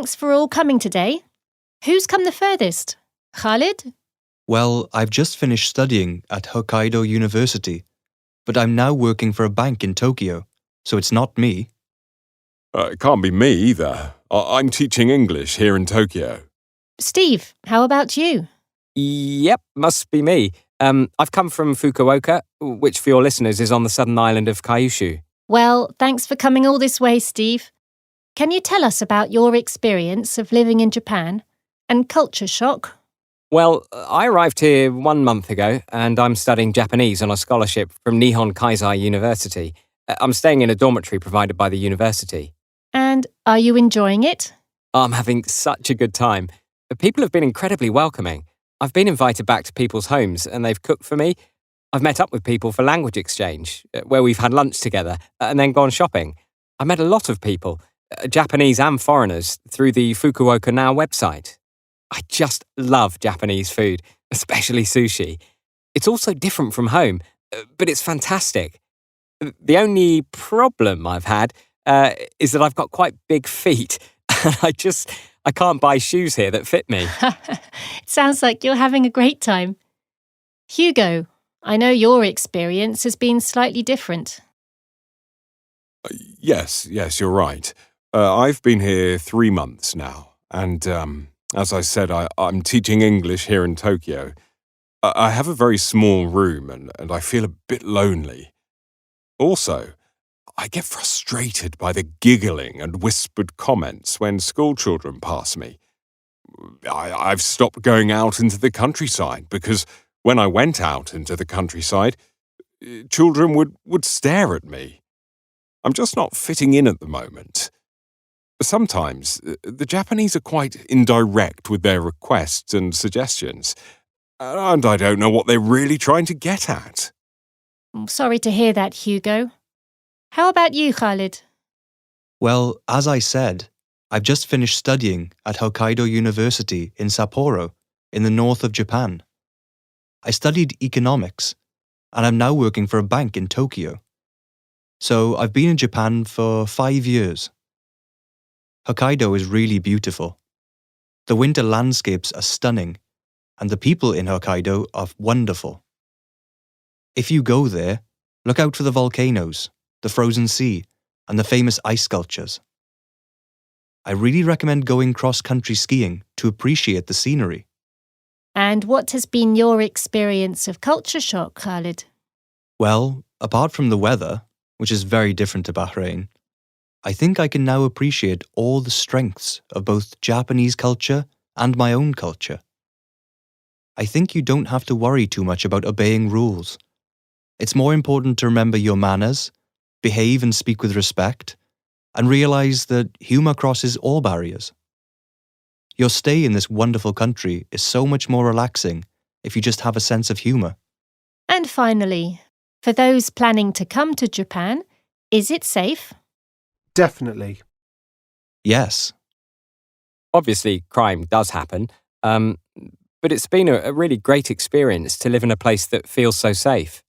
thanks for all coming today. Who's come the furthest? Khalid? Well, I've just finished studying at Hokkaido University, but I'm now working for a bank in Tokyo, so it's not me. It can't be me either. I'm teaching English here in Tokyo. Steve, how about you? Yep, must be me. I've come from Fukuoka, which for your listeners is on the southern island of Kyushu. Well, thanks for coming all this way, Steve. Can you tell us about your experience of living in Japan and culture shock? Well, I arrived here 1 month ago and I'm studying Japanese on a scholarship from Nihon Keizai University. I'm staying in a dormitory provided by the university. And are you enjoying it? I'm having such a good time. People have been incredibly welcoming. I've been invited back to people's homes and they've cooked for me. I've met up with people for language exchange, where we've had lunch together and then gone shopping. I met a lot of people, Japanese and foreigners, through the Fukuoka Now website. I just love Japanese food, especially sushi. It's also different from home, but it's fantastic. The only problem I've had is that I've got quite big feet. I can't buy shoes here that fit me. It sounds like you're having a great time. Hugo, I know your experience has been slightly different. Yes, you're right. I've been here 3 months now, and as I said, I'm teaching English here in Tokyo. I have a very small room, and I feel a bit lonely. Also, I get frustrated by the giggling and whispered comments when schoolchildren pass me. I've stopped going out into the countryside because when I went out into the countryside, children would stare at me. I'm just not fitting in at the moment. Sometimes, the Japanese are quite indirect with their requests and suggestions, and I don't know what they're really trying to get at. I'm sorry to hear that, Hugo. How about you, Khalid? Well, as I said, I've just finished studying at Hokkaido University in Sapporo, in the north of Japan. I studied economics, and I'm now working for a bank in Tokyo. So I've been in Japan for 5 years. Hokkaido is really beautiful. The winter landscapes are stunning, and the people in Hokkaido are wonderful. If you go there, look out for the volcanoes, the frozen sea, and the famous ice sculptures. I really recommend going cross-country skiing to appreciate the scenery. And what has been your experience of culture shock, Khalid? Well, apart from the weather, which is very different to Bahrain, I think I can now appreciate all the strengths of both Japanese culture and my own culture. I think you don't have to worry too much about obeying rules. It's more important to remember your manners, behave and speak with respect, and realize that humor crosses all barriers. Your stay in this wonderful country is so much more relaxing if you just have a sense of humor. And finally, for those planning to come to Japan, is it safe? Definitely. Yes. Obviously, crime does happen, but it's been a really great experience to live in a place that feels so safe.